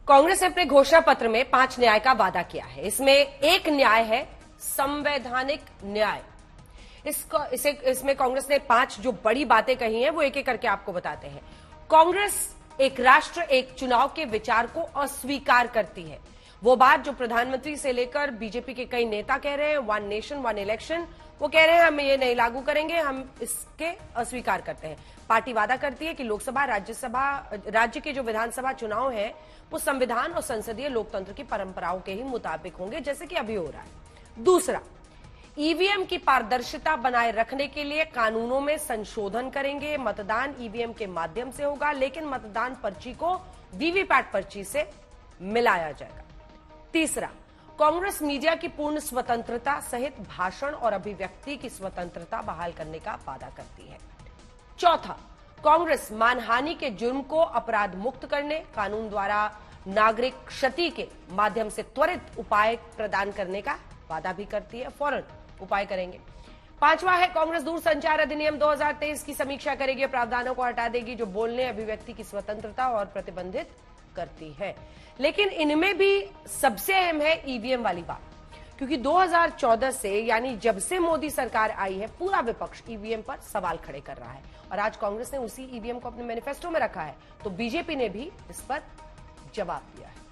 कांग्रेस ने अपने घोषणा पत्र में 5 न्याय का वादा किया है। इसमें एक न्याय है संवैधानिक न्याय। इसमें कांग्रेस ने 5 जो बड़ी बातें कही हैं वो एक एक करके आपको बताते हैं। कांग्रेस एक राष्ट्र एक चुनाव के विचार को अस्वीकार करती है। वो बात जो प्रधानमंत्री से लेकर बीजेपी के कई नेता कह रहे हैं, वन नेशन वन इलेक्शन, वो कह रहे हैं हम ये नहीं लागू करेंगे, हम इसके अस्वीकार करते हैं। पार्टी वादा करती है कि लोकसभा राज्य के जो विधानसभा चुनाव हैं वो संविधान और संसदीय लोकतंत्र की परंपराओं के ही मुताबिक होंगे, जैसे कि अभी हो रहा है। दूसरा, ईवीएम की पारदर्शिता बनाए रखने के लिए कानूनों में संशोधन करेंगे। मतदान ईवीएम के माध्यम से होगा, लेकिन मतदान पर्ची को वीवीपैट पर्ची से मिलाया जाएगा। तीसरा, कांग्रेस मीडिया की पूर्ण स्वतंत्रता सहित भाषण और अभिव्यक्ति की स्वतंत्रता बहाल करने का वादा करती है। चौथा, कांग्रेस मानहानि के जुर्म को अपराध मुक्त करने, कानून द्वारा नागरिक क्षति के माध्यम से त्वरित उपाय प्रदान करने का वादा भी करती है, फौरन उपाय करेंगे। पांचवा है, कांग्रेस दूरसंचार अधिनियम 2023 की समीक्षा करेगी, प्रावधानों को हटा देगी जो बोलने अभिव्यक्ति की स्वतंत्रता और प्रतिबंधित करती है। लेकिन इनमें भी सबसे अहम है ईवीएम वाली बात, क्योंकि 2014 से यानी जब से मोदी सरकार आई है पूरा विपक्ष ईवीएम पर सवाल खड़े कर रहा है और आज कांग्रेस ने उसी ईवीएम को अपने मैनिफेस्टो में रखा है, तो बीजेपी ने भी इस पर जवाब दिया है।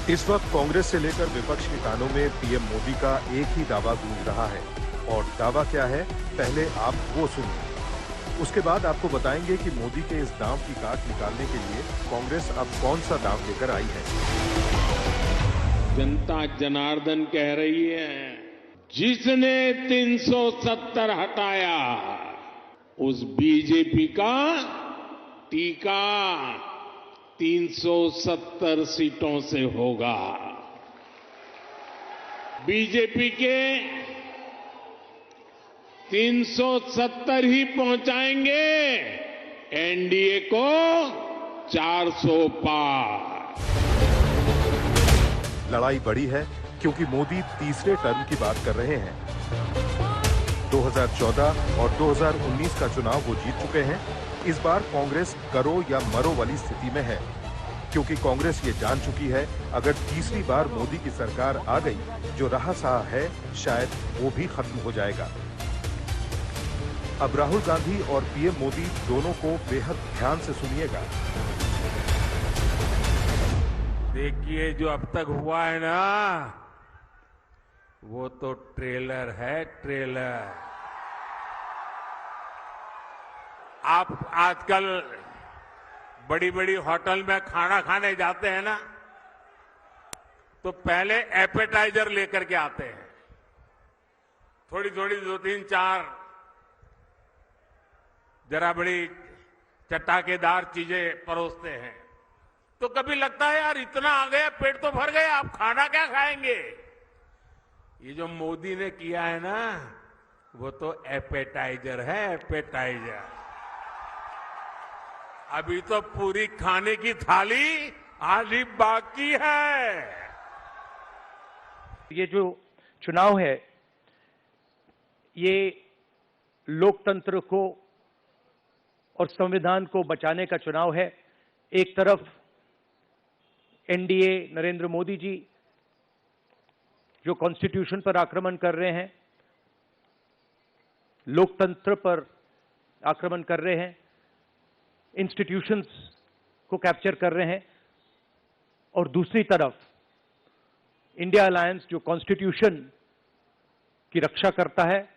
इस वक्त कांग्रेस से लेकर विपक्ष के कानों में पीएम मोदी का एक ही दावा गूंज रहा है। और दावा क्या है, पहले आप वो सुनिए, उसके बाद आपको बताएंगे कि मोदी के इस दांव की काट निकालने के लिए कांग्रेस अब कौन सा दांव लेकर आई है। जनता जनार्दन कह रही है, जिसने 370 हटाया उस बीजेपी का टीका 370 सीटों से होगा। बीजेपी के 370 ही पहुंचाएंगे एनडीए को 400 पार। लड़ाई बड़ी है क्योंकि मोदी तीसरे टर्म की बात कर रहे हैं। 2014 और 2019 का चुनाव वो जीत चुके हैं। इस बार कांग्रेस करो या मरो वाली स्थिति में है, क्योंकि कांग्रेस ये जान चुकी है अगर तीसरी बार मोदी की सरकार आ गई, जो रहा सहा है शायद वो भी खत्म हो जाएगा। अब राहुल गांधी और पीएम मोदी दोनों को बेहद ध्यान से सुनिएगा। देखिए, जो अब तक हुआ है ना, वो तो ट्रेलर है, ट्रेलर। आप आजकल बड़ी बड़ी होटल में खाना खाने जाते हैं ना, तो पहले एपेटाइजर लेकर के आते हैं, थोड़ी थोड़ी 2-3-4 जरा बड़ी चटाकेदार चीजें परोसते हैं। तो कभी लगता है यार इतना आ गया, पेट तो भर गया, आप खाना क्या खाएंगे। ये जो मोदी ने किया है ना, वो तो एपेटाइजर है, एपेटाइजर। अभी तो पूरी खाने की थाली आधी बाकी है। ये जो चुनाव है, ये लोकतंत्र को और संविधान को बचाने का चुनाव है। एक तरफ एनडीए नरेंद्र मोदी जी जो कॉन्स्टिट्यूशन पर आक्रमण कर रहे हैं, लोकतंत्र पर आक्रमण कर रहे हैं, इंस्टीट्यूशंस को कैप्चर कर रहे हैं, और दूसरी तरफ इंडिया अलायंस जो कॉन्स्टिट्यूशन की रक्षा करता है,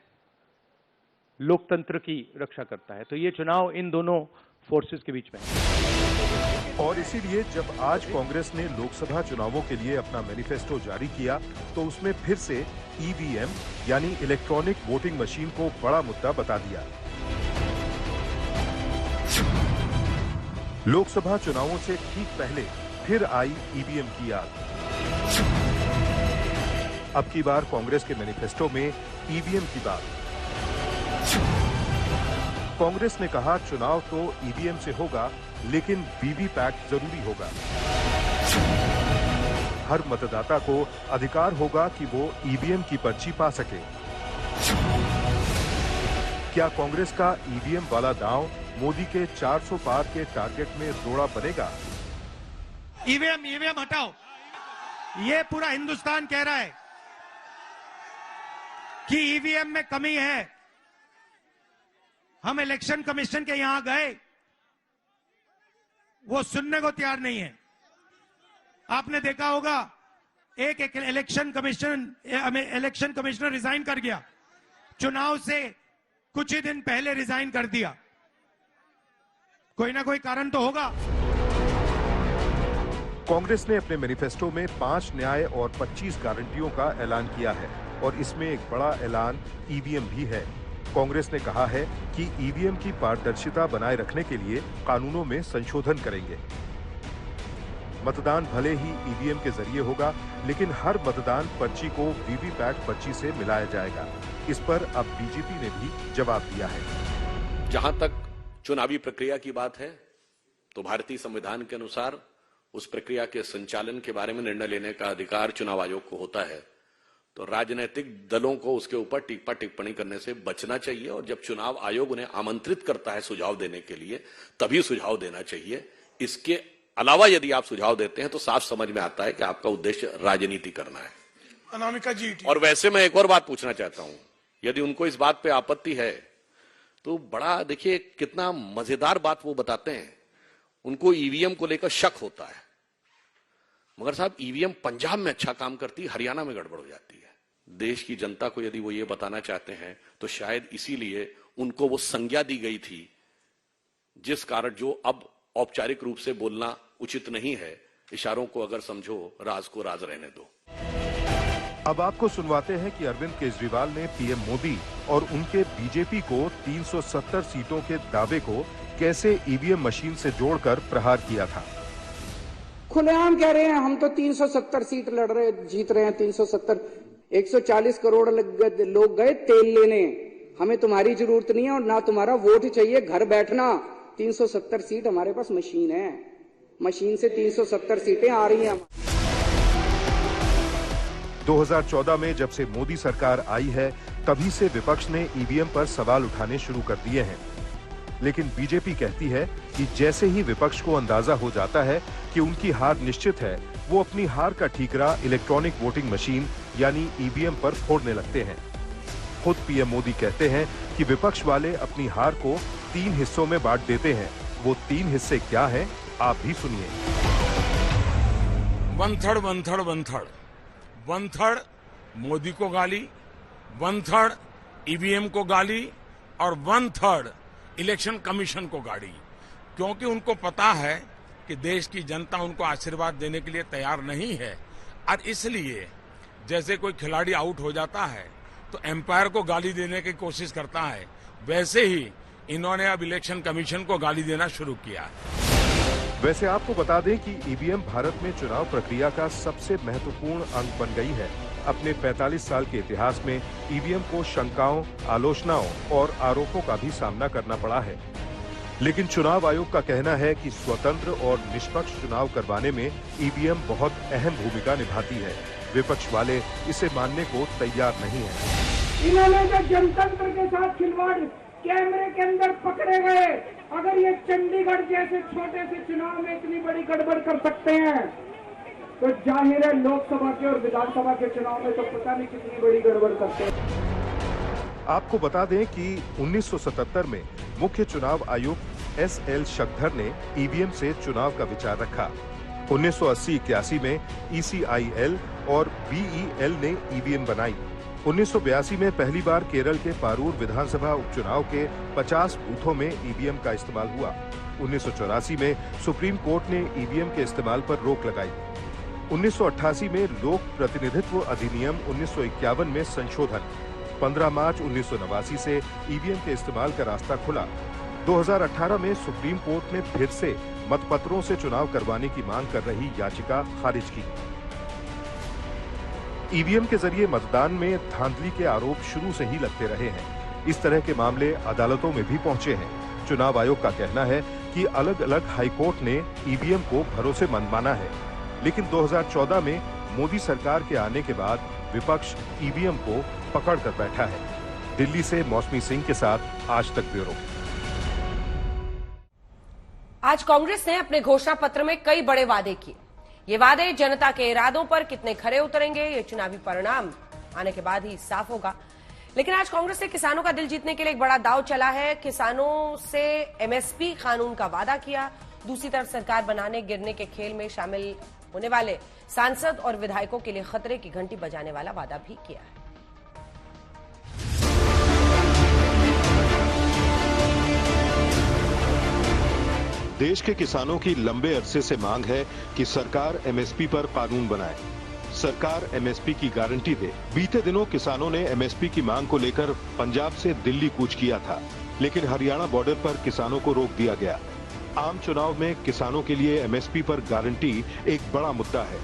लोकतंत्र की रक्षा करता है। तो ये चुनाव इन दोनों फोर्सेस के बीच में है। और इसीलिए जब आज कांग्रेस ने लोकसभा चुनावों के लिए अपना मैनिफेस्टो जारी किया, तो उसमें फिर से ईवीएम यानी इलेक्ट्रॉनिक वोटिंग मशीन को बड़ा मुद्दा बता दिया। लोकसभा चुनावों से ठीक पहले फिर आई ईवीएम की याद। अब की बार कांग्रेस के मैनिफेस्टो में ईवीएम की बात। कांग्रेस ने कहा चुनाव तो ईवीएम से होगा, लेकिन वीवीपैट जरूरी होगा। हर मतदाता को अधिकार होगा कि वो ईवीएम की पर्ची पा सके। क्या कांग्रेस का ईवीएम वाला दांव मोदी के 400 पार के टारगेट में रोड़ा बनेगा? ईवीएम हटाओ। ये पूरा हिंदुस्तान कह रहा है कि ईवीएम में कमी है। हम इलेक्शन कमीशन के यहां गए, वो सुनने को तैयार नहीं है। आपने देखा होगा एक इलेक्शन कमिश्नर रिजाइन कर गया, चुनाव से कुछ ही दिन पहले रिजाइन कर दिया। कोई ना कोई कारण तो होगा। कांग्रेस ने अपने मैनिफेस्टो में 5 न्याय और 25 गारंटियों का ऐलान किया है और इसमें एक बड़ा ऐलान ईवीएम भी है। कांग्रेस ने कहा है कि ईवीएम की पारदर्शिता बनाए रखने के लिए कानूनों में संशोधन करेंगे। मतदान भले ही ईवीएम के जरिए होगा, लेकिन हर मतदान पर्ची को वीवीपैट पर्ची से मिलाया जाएगा। इस पर अब बीजेपी ने भी जवाब दिया है। जहां तक चुनावी प्रक्रिया की बात है, तो भारतीय संविधान के अनुसार उस प्रक्रिया के संचालन के बारे में निर्णय लेने का अधिकार चुनाव आयोग को होता है। तो राजनीतिक दलों को उसके ऊपर टिप्पा टिप्पणी करने से बचना चाहिए और जब चुनाव आयोग उन्हें आमंत्रित करता है सुझाव देने के लिए, तभी सुझाव देना चाहिए। इसके अलावा यदि आप सुझाव देते हैं तो साफ समझ में आता है कि आपका उद्देश्य राजनीति करना है। अनामिका जी, और वैसे मैं एक और बात पूछना चाहता हूं, यदि उनको इस बात पे आपत्ति है तो बड़ा देखिए कितना मजेदार बात वो बताते हैं। उनको ईवीएम को लेकर शक होता है, मगर साहब ईवीएम पंजाब में अच्छा काम करती है, हरियाणा में गड़बड़ हो जाती है। देश की जनता को यदि वो ये बताना चाहते हैं तो शायद इसीलिए उनको वो संज्ञा दी गई थी, जिस कारण जो अब औपचारिक रूप से बोलना उचित नहीं है। इशारों को अगर समझो, राज को राज रहने दो। अब आपको सुनवाते हैं कि अरविंद केजरीवाल ने पीएम मोदी और उनके बीजेपी को 370 सीटों के दावे को कैसे ईवीएम मशीन से जोड़कर प्रहार किया था। खुलेआम कह रहे हैं हम तो 370 सीट लड़ रहे, जीत रहे हैं 370। 140 करोड़ लोग गए तेल लेने, हमें तुम्हारी जरूरत नहीं है और ना तुम्हारा वोट चाहिए, घर बैठना। 370 सीट हमारे पास मशीन है, मशीन से 370 सीटें आ रही हैं। 2014 में जब से मोदी सरकार आई है, तभी से विपक्ष ने ईवीएम पर सवाल उठाने शुरू कर दिए हैं। लेकिन बीजेपी कहती है कि जैसे ही विपक्ष को अंदाजा हो जाता है कि उनकी हार निश्चित है, वो अपनी हार का ठीकरा इलेक्ट्रॉनिक वोटिंग मशीन यानी ईवीएम पर फोड़ने लगते हैं। खुद पीएम मोदी कहते हैं कि विपक्ष वाले अपनी हार को 3 हिस्सों में बांट देते हैं। वो 3 हिस्से क्या हैं, आप भी सुनिए। 1/3 मोदी को गाली, 1/3 ईवीएम को गाली और 1/3 इलेक्शन कमीशन को गाली, क्योंकि उनको पता है कि देश की जनता उनको आशीर्वाद देने के लिए तैयार नहीं है। और इसलिए जैसे कोई खिलाड़ी आउट हो जाता है तो एम्पायर को गाली देने की कोशिश करता है, वैसे ही इन्होंने अब इलेक्शन कमीशन को गाली देना शुरू किया है। वैसे आपको बता दें कि ईवीएम भारत में चुनाव प्रक्रिया का सबसे महत्वपूर्ण अंग बन गई है। अपने 45 साल के इतिहास में ईवीएम को शंकाओं, आलोचनाओं और आरोपों का भी सामना करना पड़ा है। लेकिन चुनाव आयोग का कहना है कि स्वतंत्र और निष्पक्ष चुनाव करवाने में ईवीएम बहुत अहम भूमिका निभाती है। विपक्ष वाले इसे मानने को तैयार नहीं है। इन्होंने जो जनतंत्र के साथ खिलवाड़ कैमरे के अंदर पकड़े गए, अगर ये चंडीगढ़ जैसे छोटे से चुनाव में इतनी बड़ी गड़बड़ कर सकते हैं तो जाहिर है लोकसभा के और विधानसभा के चुनाव में तो पता नहीं कितनी बड़ी गड़बड़ करते हैं। आपको बता दें कि 1977 में मुख्य चुनाव आयुक्त SL शक्धर ने ईवीएम से चुनाव का विचार रखा। 1980-81 में ECIL और BEL ने ईवीएम बनाई। 1982 में पहली बार केरल के पारूर विधानसभा उपचुनाव के 50 बूथों में ईवीएम का इस्तेमाल हुआ। 1984 में सुप्रीम कोर्ट ने ईवीएम के इस्तेमाल पर रोक लगाई। 1988 में लोक प्रतिनिधित्व अधिनियम 1951 में संशोधन। 15 मार्च 1989 से ईवीएम के इस्तेमाल का रास्ता खुला। 2018 में सुप्रीम कोर्ट ने फिर से मतपत्रों से चुनाव करवाने की मांग कर रही याचिका खारिज की। ईवीएम के जरिए मतदान में धांधली के आरोप शुरू से ही लगते रहे हैं, इस तरह के मामले अदालतों में भी पहुंचे हैं। चुनाव आयोग का कहना है कि अलग अलग हाईकोर्ट ने ईवीएम को भरोसेमंद माना है, लेकिन 2014 में मोदी सरकार के आने के बाद विपक्ष ईवीएम को पकड़ कर बैठा है। दिल्ली से मौसमी सिंह के साथ आज तक ब्यूरो। आज कांग्रेस ने अपने घोषणा पत्र में कई बड़े वादे किए। ये वादे जनता के इरादों पर कितने खरे उतरेंगे, ये चुनावी परिणाम आने के बाद ही साफ होगा। लेकिन आज कांग्रेस ने किसानों का दिल जीतने के लिए एक बड़ा दांव चला है। किसानों से एमएसपी कानून का वादा किया। दूसरी तरफ सरकार बनाने गिरने के खेल में शामिल होने वाले सांसद और विधायकों के लिए खतरे की घंटी बजाने वाला वादा भी किया है। देश के किसानों की लंबे अरसे से मांग है कि सरकार एमएसपी पर कानून बनाए, सरकार एमएसपी की गारंटी दे। बीते दिनों किसानों ने एमएसपी की मांग को लेकर पंजाब से दिल्ली कूच किया था, लेकिन हरियाणा बॉर्डर पर किसानों को रोक दिया गया। आम चुनाव में किसानों के लिए एमएसपी पर गारंटी एक बड़ा मुद्दा है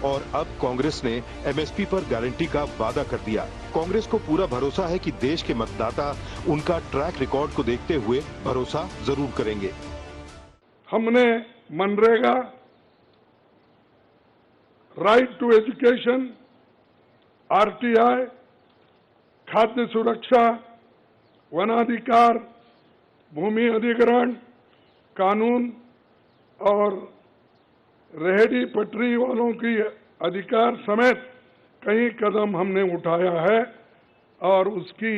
और अब कांग्रेस ने एमएसपी पर गारंटी का वादा कर दिया। कांग्रेस को पूरा भरोसा है कि देश के मतदाता उनका ट्रैक रिकॉर्ड को देखते हुए भरोसा जरूर करेंगे। हमने MNREGA, right to education, RTI, खाद्य सुरक्षा, वनाधिकार, भूमि अधिग्रहण कानून और रेहड़ी पटरी वालों की अधिकार समेत कई कदम हमने उठाया है और उसकी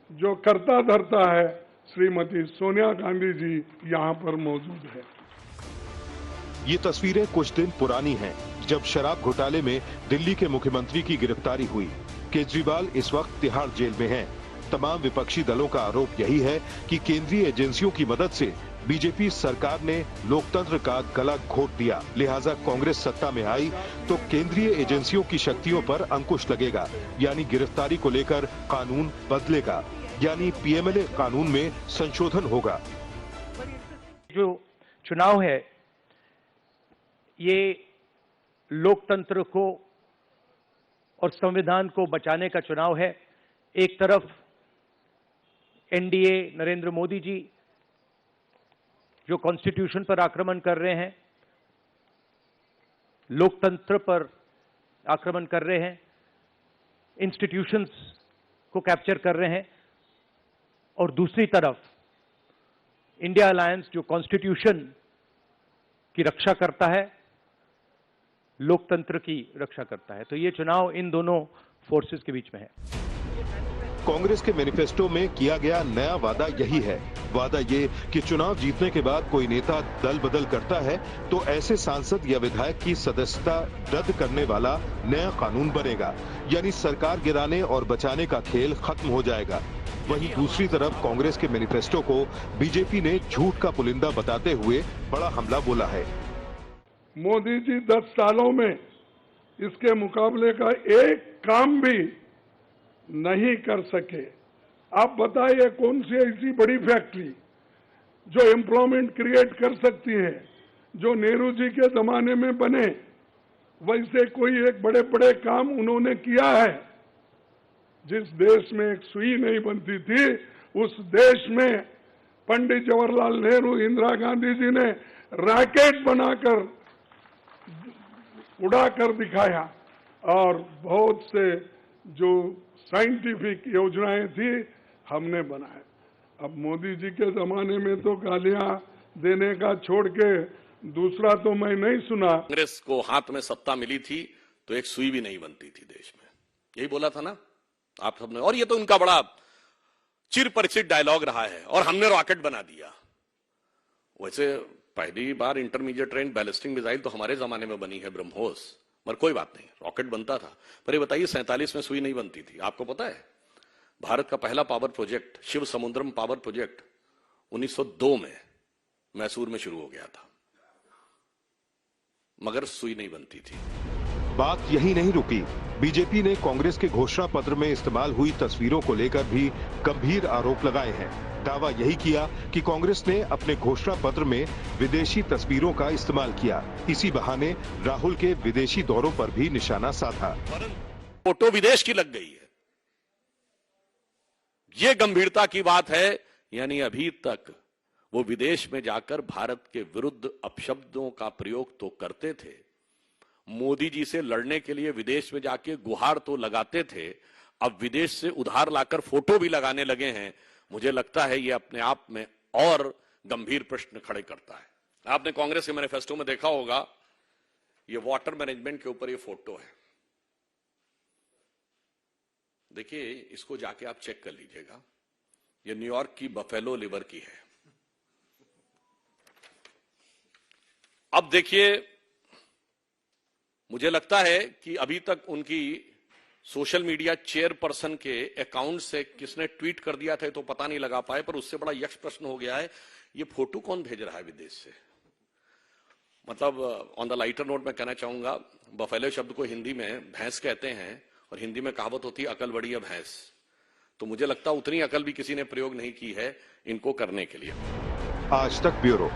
जो कर्ता धर्ता है श्रीमती सोनिया गांधी जी यहाँ पर मौजूद है। ये तस्वीरें कुछ दिन पुरानी हैं, जब शराब घोटाले में दिल्ली के मुख्यमंत्री की गिरफ्तारी हुई। केजरीवाल इस वक्त तिहाड़ जेल में हैं। तमाम विपक्षी दलों का आरोप यही है कि केंद्रीय एजेंसियों की मदद से बीजेपी सरकार ने लोकतंत्र का गला घोट दिया। लिहाजा कांग्रेस सत्ता में आई तो केंद्रीय एजेंसियों की शक्तियों पर अंकुश लगेगा, यानी गिरफ्तारी को लेकर कानून बदलेगा, यानी पीएमएलए कानून में संशोधन होगा। जो चुनाव है ये लोकतंत्र को और संविधान को बचाने का चुनाव है। एक तरफ एनडीए नरेंद्र मोदी जी जो कॉन्स्टिट्यूशन पर आक्रमण कर रहे हैं, लोकतंत्र पर आक्रमण कर रहे हैं, इंस्टीट्यूशंस को कैप्चर कर रहे हैं, और दूसरी तरफ इंडिया अलायंस जो कॉन्स्टिट्यूशन की रक्षा करता है, लोकतंत्र की रक्षा करता है। तो ये चुनाव इन दोनों फोर्सेस के बीच में है। कांग्रेस के मैनिफेस्टो में किया गया नया वादा यही है। वादा ये कि चुनाव जीतने के बाद कोई नेता दल बदल करता है तो ऐसे सांसद या विधायक की सदस्यता रद्द करने वाला नया कानून बनेगा, यानी सरकार गिराने और बचाने का खेल खत्म हो जाएगा। वहीं दूसरी तरफ कांग्रेस के मैनिफेस्टो को बीजेपी ने झूठ का पुलिंदा बताते हुए बड़ा हमला बोला है। मोदी जी 10 सालों में इसके मुकाबले का एक काम भी नहीं कर सके। आप बताइए कौन सी ऐसी बड़ी फैक्ट्री जो एम्प्लॉयमेंट क्रिएट कर सकती है, जो नेहरू जी के जमाने में बने वैसे कोई एक बड़े बड़े काम उन्होंने किया है। जिस देश में एक सुई नहीं बनती थी उस देश में पंडित जवाहरलाल नेहरू, इंदिरा गांधी जी ने रॉकेट बनाकर उड़ाकर दिखाया और बहुत से जो साइंटिफिक योजनाएं थी हमने बनाए। अब मोदी जी के जमाने में तो गालियां देने का छोड़ के दूसरा तो मैं नहीं सुना। कांग्रेस को हाथ में सत्ता मिली थी तो एक सुई भी नहीं बनती थी देश में, यही बोला था ना आप सबने। और ये तो उनका बड़ा चिर परिचित डायलॉग रहा है, और हमने रॉकेट बना दिया। वैसे पहली बार इंटरमीडिएट रेंज बैलिस्टिक मिसाइल तो हमारे जमाने में बनी है, ब्रह्मोस, मगर कोई बात नहीं, रॉकेट बनता था। पर ये बताइए 47 में सुई नहीं बनती थी। आपको पता है भारत का पहला पावर प्रोजेक्ट शिव समुद्रम पावर प्रोजेक्ट 1902 में मैसूर में शुरू हो गया था, मगर सुई नहीं बनती थी। बात यही नहीं रुकी। बीजेपी ने कांग्रेस के घोषणा पत्र में इस्तेमाल हुई तस्वीरों को लेकर भी गंभीर आरोप लगाए हैं। दावा यही किया कि कांग्रेस ने अपने घोषणा पत्र में विदेशी तस्वीरों का इस्तेमाल किया। इसी बहाने राहुल के विदेशी दौरों पर भी निशाना साधा। फोटो विदेश की लग गई है। ये गंभीरता की बात है। यानी अभी तक वो विदेश में जाकर भारत के विरुद्ध अपशब्दों का प्रयोग तो करते थे, मोदी जी से लड़ने के लिए विदेश में जाके गुहार तो लगाते थे, अब विदेश से उधार लाकर फोटो भी लगाने लगे हैं। मुझे लगता है ये अपने आप में और गंभीर प्रश्न खड़े करता है। आपने कांग्रेस के मैनिफेस्टो में देखा होगा, ये वाटर मैनेजमेंट के ऊपर ये फोटो है। देखिए, इसको जाके आप चेक कर लीजिएगा, ये न्यूयॉर्क की बफेलो लिवर की है। अब देखिए, मुझे लगता है कि अभी तक उनकी सोशल मीडिया चेयरपर्सन के अकाउंट से किसने ट्वीट कर दिया था तो पता नहीं लगा पाए, पर उससे बड़ा यक्ष प्रश्न हो गया है, ये फोटो कौन भेज रहा है विदेश से। मतलब ऑन द लाइटर नोट मैं कहना चाहूंगा, बफेलो शब्द को हिंदी में भैंस कहते हैं और हिंदी में कहावत होती है अकल बड़ी है भैंस। तो मुझे लगता उतनी अकल भी किसी ने प्रयोग नहीं की है इनको करने के लिए। आज तक ब्यूरो।